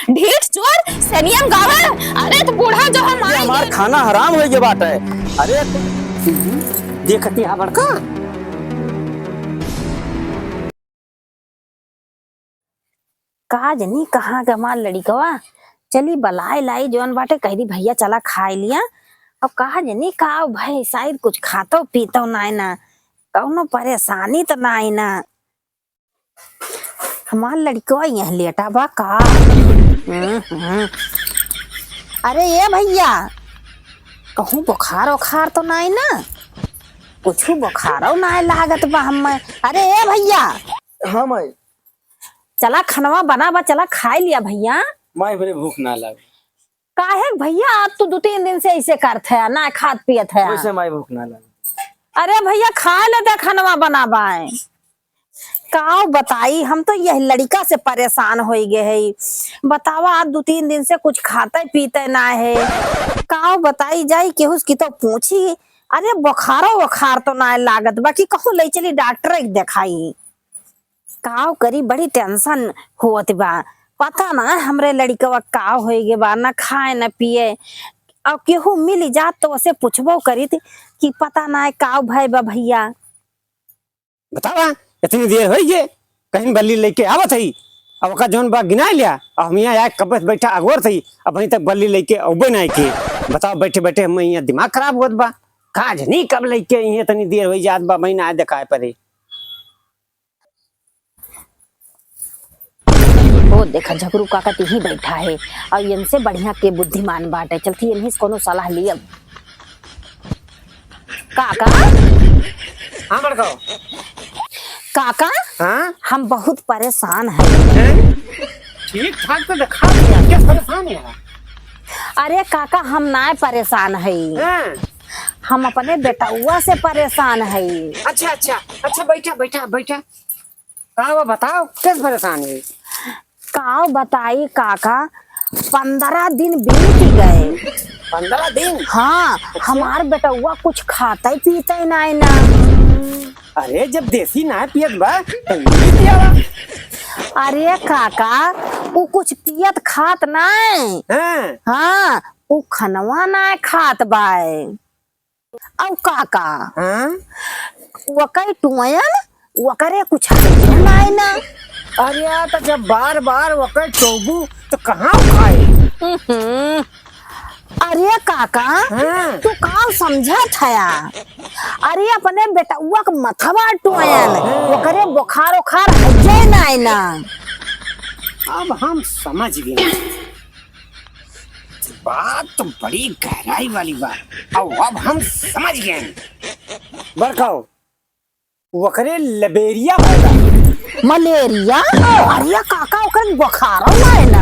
ढीठ चोर सेनियम गावा। अरे तो बूढ़ा जो हम ये हमार खाना हराम हो गया बात है। अरे देखती है बड़का कहा जनी कहाँ का माल लड़ीकवा चली बलाई लाई जौन बाटे कह दी भैया चला खाए लिया। अब कहा जनी का भाई शायद कुछ खातो पीतो ना ना कौनो परेशानी तो ना ना हमार लड़कवा यहाँ लेटा बा का। अरे ये भैया कहूँ बुखार उखार तो ना ना कुछ बुखारो ना लागत बा हम। अरे ये भैया हाँ माई चला खनवा बना बा चला खाए लिया भैया। माई बड़े भूख ना लगे काहे भैया आप तो 2-3 दिन से ऐसे करते है ना खाद पियत है। वैसे माई भूख ना लगे। अरे भैया खा लेते खनवा बना बाए का बताई हम तो यह लड़का से परेशान हो गए है। बतावा आप 2-3 दिन से कुछ खाते पीते ना है का बताई जाई केहू की तो पूछी। अरे बुखारो बुखार तो ना लागत बाकी कहूँ ले चली डॉक्टर दिखाई का करी बड़ी टेंशन होत बा। पता ना हमरे लड़कवा का हो गए बा ना खाए ना पिए। अब केहू मिल जात तो उसे पूछबो करी थी कि पता ना का भाई बा भैया। बतावा इतनी देर हो गई कहीं बल्ली लेके आवत है। अब का जौन बा गिना लिया अब हम यहाँ कब बैठा अगोर थी अब वहीं तक बल्ली लेके अबे ना के बताओ बैठे बैठे हम यहाँ दिमाग खराब होत बा काज नहीं कब लेके यहाँ इतनी देर हो जात बा महीना आए दिखाए पड़े। वो देखा झगरू काका ही बैठा है और इनसे बढ़िया के बुद्धिमान बाटे चलती इन्हीं से कोनो सलाह लिया। काका हाँ बड़काओ काका हाँ हम बहुत परेशान हैं। ठीक ठाक तो दिखा दिया क्या परेशान है। अरे काका हम ना परेशान है हाँ? हम अपने बेटुआ से परेशान है। अच्छा अच्छा अच्छा बैठा बैठा बैठा हाँ बताओ किस परेशान है। का बताई काका 15 दिन बीत गए। 15 दिन हाँ हमार बेटुआ कुछ खाता ही पीता ही ना। अरे जब देसी ना पियत बा तो नहीं पिया। अरे काका वो कुछ पियत खात ना। हाँ हाँ वो खनवा ना खात बाए। अब काका हाँ वकई टुयन वकरे कुछ ना ना। अरे यार तो जब बार बार वकर टोबू तो कहाँ खाए। अरे काका हाँ? तू का समझत है। अरे अपने बेटुआ के मथवा टुयन वकरे बुखार उखार हजे ना। अब हम समझ गए बात तो बड़ी गहराई वाली बात अब हम समझ गए। बरखाओ वकरे लबेरिया फायदा मलेरिया। अरे काका ओकर बुखार ना।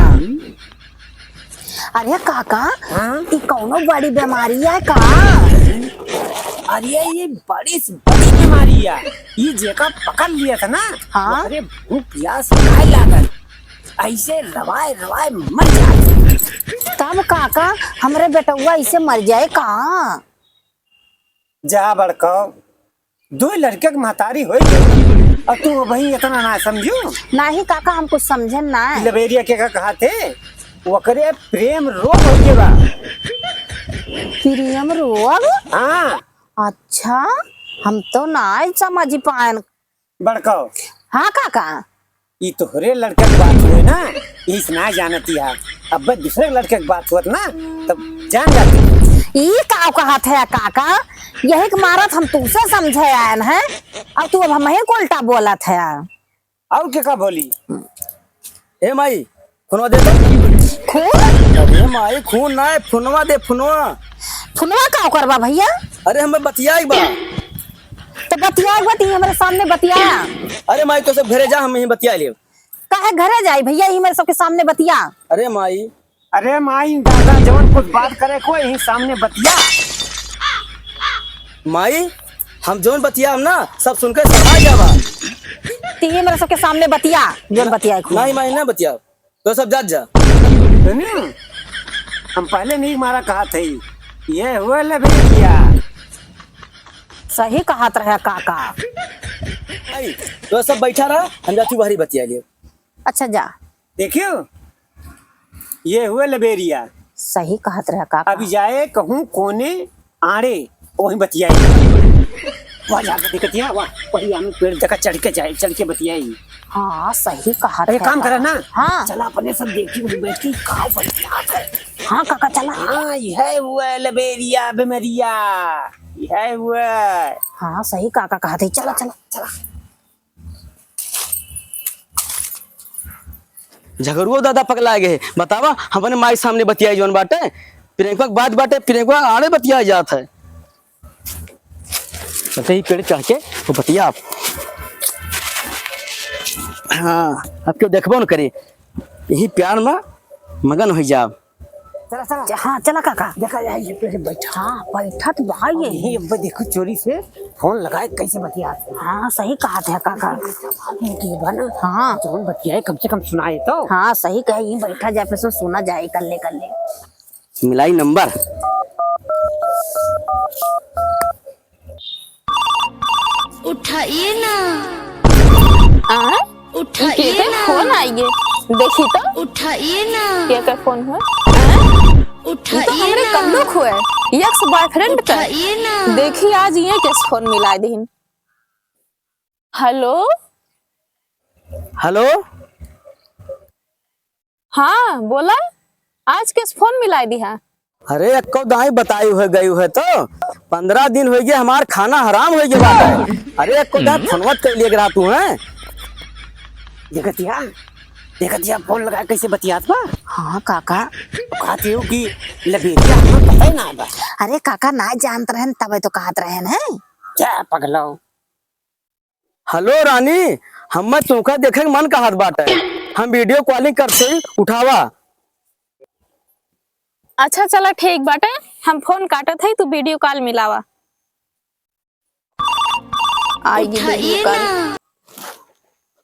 अरे काका ये कौनो बड़ी बीमारी है का। अरे ये बड़ी से बड़ी बीमारी है ये जेका पकड़ लिया था ना। हाँ? अरे भूख प्यास खाए लागल ऐसे रवाए रवाए मर जाए। तब काका हमरे बेटुआ ऐसे मर जाए का। जा बड़काओ 2 लड़के की महतारी हो गई और तू वही इतना ना समझू। नहीं काका हम कुछ समझे ना। लबेरिया के का कहा थे वकरे प्रेम रोग हो गया बा। प्रेम रोग। हाँ अच्छा हम तो ना समझ पाए। बड़काओ हाँ काका ये तोहरे लड़के की बात हुए ना इस ना जानती है अब दूसरे लड़के की बात हुआ ना तब जान जाती। ये का कहा थे काका यही के मारत हम तुमसे समझे आयन है अब तू अब हमें को उल्टा बोला थे। और क्या का बोली। ए माई फोनवा दे तो। खून। अरे माई खून ना है फोनवा दे फोनवा। फोनवा का करबा भैया। अरे हमें बतियाई बा। तो बतिया हमारे सामने बतियाया। अरे माई तो सब घरे जा हम यहीं बतिया ले। काहे घरे जाई भैया ये मेरे सबके सामने बतिया। अरे माई अरे माई दादा जवन कुछ बात करे को यही सामने बतिया। माई हम जोन बतिया हम ना सब सुनकर शर्मा जावा। ये मेरे सबके सामने बतिया जो बतिया। नहीं माई ना बतिया तो सब जात जा। हम पहले नहीं मारा कहा थे ये हुआ लबेरिया। सही कहा रहा काका। माई तो सब बैठा रहा हम जाती बाहरी बतिया लिए। अच्छा जा। देखियो ये हुए लबेरिया। सही कहत रहा काका। अभी जाए कहूँ कोने आड़े वही बतियाई। वहाँ जाकर दिखतिया वहाँ वही हमें पेड़ जगह चढ़ के बतियाई। हाँ सही कहत अरे है काम करा काका। ना। हाँ चला अपने सब देखी वही बैठ के खाओ बतियात है। हाँ काका चला। हाँ यह हुआ लबेरिया बेमरिया। यह हुआ। हाँ सही काका कहते चला चला चला। झगड़ुओ दादा पगला गए। बतावा हमने माई सामने बतियाई जोन बाटे प्रियंका के बात बाटे प्रियंका आड़े बतिया जात है। पता ही पेड़ चढ़ के वो बतिया आप। हाँ अब क्यों देखबो न करे यही प्यार में मगन हो जाब। चला चला। हाँ चला काका। देखा जाए ये पेड़ बैठा। हाँ बैठा तो भाई ये। यही अब देखो चोरी से फोन लगाए कैसे बतियात है। हाँ सही कहत है काका। हाँ जौन बतियाए कम से कम सुनाए तो। हाँ सही कहे यहीं बैठा जाए फिर सुना जाए कर ले। मिलाई नंबर। उठाइए ना। उठाइए के ना। फोन आइए देखी तो। उठाइए ना। क्या का फोन हुआ? तो उठाइए हमरे ना। कल्लू हुए एक्स बॉयफ्रेंड का। उठाइए ना। देखी आज ये किस फोन मिला दीन। हेलो हेलो हाँ बोला आज किस फोन मिला दी है। अरे अक्को दाई बताई हुए गई है तो 15 दिन हो गए हमार खाना हराम हो गया बाटे। अरे अक्को दाई फोनवत कर लिए रहा तू है। देखतिया फोन लगा कैसे बतियात बा। हाँ काका। कहते हो कि लबेरिया हमें पता ही ना बा। अरे काका ना जानत रहन तब तो कहत रहन है। क्या पगलो। हेलो रानी हम तुमका देखे के मन कहत बाटे हम वीडियो कॉलिंग करते ही उठावा। अच्छा चला ठीक बाटे हम फोन काटत है तू वीडियो कॉल मिलावा। आएगी वीडियो उठाइए कॉल।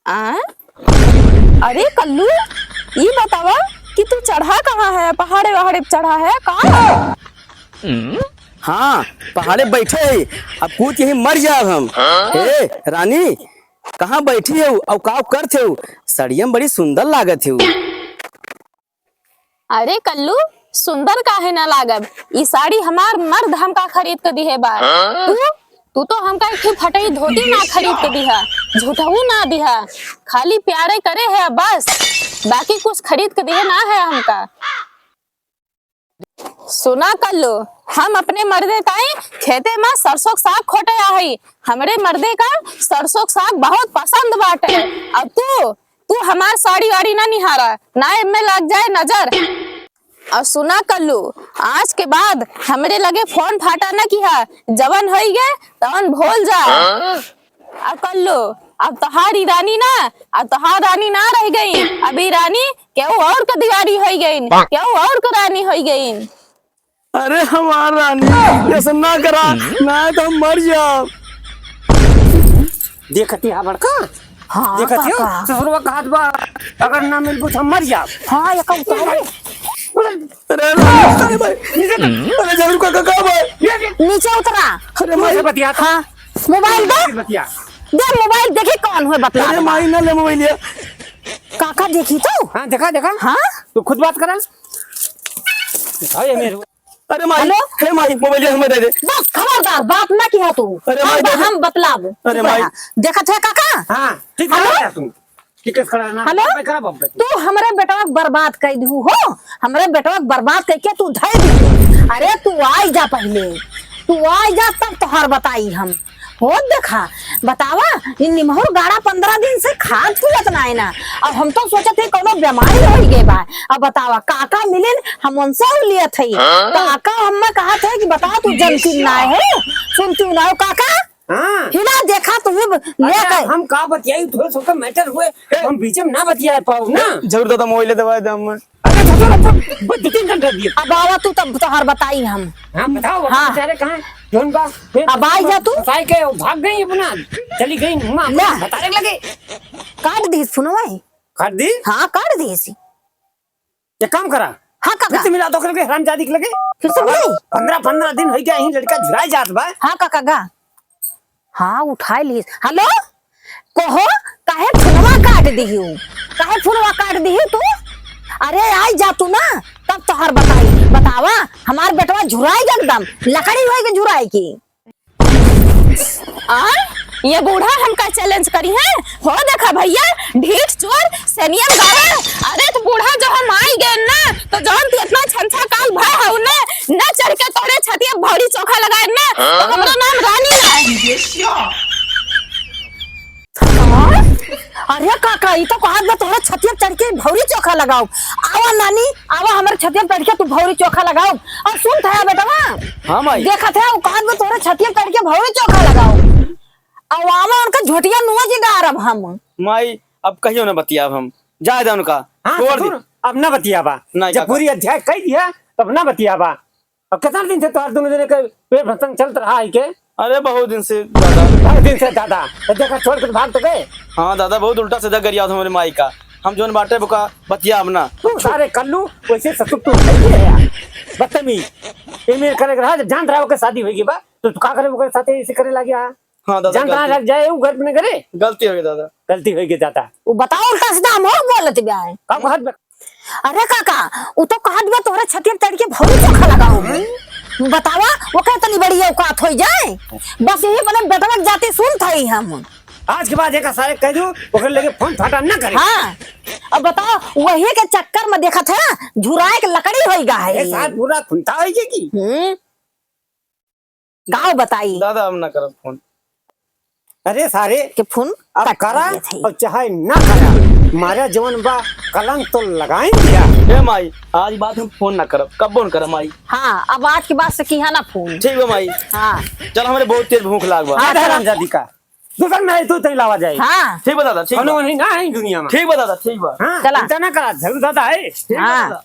ना। अरे कल्लू ये बतावा कि तू चढ़ा कहाँ है पहाड़े वहाड़े चढ़ा है कहाँ है? हाँ पहाड़े बैठे ही अब कूद यही मर जाए हम। ए रानी कहाँ बैठी है और का करते हो सड़ियम बड़ी सुंदर लागत है। अरे कल्लू सुंदर काहे ना लागब ई साड़ी हमार मर्द हमका खरीद के दिहे बा। तू तो हमका एक फटई धोती ना खरीद के दिहा झूठहू ना दिहा खाली प्यारे करे है बस बाकी कुछ खरीद के दिहे ना है हमका। सुना कल्लू हम अपने मर्दे ताई खेते में सरसों साग खोटे आई हमरे मर्दे का सरसों साग बहुत पसंद बाटे। अब तू हमार साड़ी वाड़ी ना निहारा ना में लग जाए नजर। और सुना कल्लू आज के बाद हमरे लगे फोन फाटा ना किया जवन हो गए तवन भूल जा। अब कल्लू अब तोहारी रानी ना अब तोहार रानी ना रह गई अभी रानी क्यों और का दीवारी हो गई क्यों और का रानी हो गई। अरे हमार रानी ऐसा ना करा ना तो हम मर जाओ। देखतिया बड़का। हाँ देखतियो काका। ससुरवा कहत बा अगर ना मिलबू तो हम मर जाब। हाँ ये कब उतारे अरे रानी अरे जरूर का भाई नीचे उतरा। अरे माई बतिया था। हाँ मोबाइल दे बतिया। दे मोबाइल देखे कौन हुए बता अरे माई ना ले मोबाइल लिया। काका देखी तो। हाँ देखा हाँ तू खुद बात करल। दिखाओ ये मेरे। अरे माई हेलो? हे माई मोबाइल लिया हमें दे दे। बस खबरदार बात ना किया तू। अरे भाई, हम बतलाब। अरे भाई। देखा थे काका हाँ ठीक हेलो? है तुम ठीक है खड़ा ना हेलो? मैं करा बाप। तू हमरे बेटवा के बर्बाद कर दू हो हमरे बेटवा के बर्बाद करके तू धर दी। अरे तू आई जा पहले तू आई जा तब तोहर बताई हम हो देखा बतावा इन निमहुर गाड़ा 15 दिन से खाद पियत ना है ना। अब हम तो सोचे थे कोनो बीमारी हो गई बा। अब बतावा काका मिलिन हम उनसे लिए थे काका हमें कहा थे कि बता तू जनती ना है सुनती ना हो काका। हाँ हिला देखा तू ले अरे हम का बतियाई थोड़ा छोटा मैटर हुए हम बीच में ना बतिया पाऊ ना। जरूर दादा मोबाइल दवा दे हम। अरे छोटा 2-3 घंटा दिए। अब आवा तू तब तोहर बताई हम। हाँ बताओ हाँ। बेचारे कहाँ जोन बा अब आई जा तू। बताए के वो भाग गई अपना चली गई माँ ले। बताने लगे। काट दी फोनवा कर दी हाँ काट दी ये काम करा। हाँ फिर काका से मिला तो करके हरामजादी के लगे। फिर से मिलाई? 15 दिन हो गया यही लड़का झुराई जात बा। हाँ काका गा हाँ उठाई ली। हेलो कहो काहे फोनवा काट दी काहे फोनवा काट दी तू। अरे आई जा तू ना तब तोहर बताई। बतावा हमार बेटवा झुराई एकदम लकड़ी होएगी झुराई की। आ ये बूढ़ा हमका चैलेंज करी है। हो देखा भैया ढीठ चोर सैनियन गावे। अरे तो बूढ़ा जो हम आई गए ना तो जौन तू इतना छंछा काल भय हऊ ना न चढ़ के तोरे छतिया भौरी चोखा लगाए ना तो हमरा नाम रानी है। अरे काका ई तो कहत बा तोहरा छतिया चढ़ के भौरी चोखा लगाओ। आवा नानी आवा हमारे छतिया चढ़ के तू भौरी चोखा लगाओ। और सुन था बेटवा हाँ माई देखा था वो कहत बा तोहरा छतिया चढ़ के भौरी चोखा लगाओ। अब आवा उनका झोटिया नुआ जी गारब हम। माई अब कहियो ना बतिया हम जाए दे उनका हाँ छोड़ दी। सुन, अब ना बतियाबा नहीं जब काका। पूरी अध्याय कह दिया तब ना बतियाबा। अब कितना दिन से तोहर दोनों जने के पेट भसंग चलत रहा है के? अरे बहुत दिन से दादा। बहुत दिन से दादा तो देखा छोड़ के भाग तो गए। हाँ दादा बहुत उल्टा सीधा गरिया था हमारे माई का। हम जोन बाटे बुका बतिया अब ना। तू सारे कल्लू वैसे ससुर तू है यार बदतमीज। ईमेल करे रहा जब जान रहा हो के शादी होगी बा तो तू का करे वो साथे ऐसे करे लग गया। हाँ दादा जान रहा लग जाए वो घर में करे गलती हो गई दादा। गलती होगी दादा। वो बताओ उल्टा सीधा हम और बोलत बा। कब हाथ अरे काका वो तो कहत बा तोहरा छतिया चढ़ के भौरी चोखा लगाओ। बतावा वो कह तनी बड़ी औकात हो जाए। बस यही बने बेटवा जाते सुन थई हम। आज के बाद एक सारे कह दू ओकर लगे फोन फाटा ना करे। हाँ अब बताओ वही के चक्कर में देखा था झुराए के लकड़ी होइगा ये है। साथ पूरा खुंता है की गाँव बताई दादा हम ना करब फोन। अरे सारे के फोन अब कट करा दिए थे। और चाहे ना करा मारा जवन बा कलंक तो लगाई दिया। ए माई आज बात हम फोन ना करब कब फोन करब माई। हाँ अब आज के बाद से किया ना फोन। ठीक बा माई। हाँ चल हमारे बहुत तेज भूख लाग बा। हाँ, चलो। हरामजादी का दुकान में है तू तई लावा जाए। हाँ ठीक बा दादा ठीक कोनो बा। नहीं ना है दुनिया में। ठीक बा दादा ठीक बा। हाँ चला। चिंता ना करा जरूर दादा है। ठीक बा हाँ। दादा।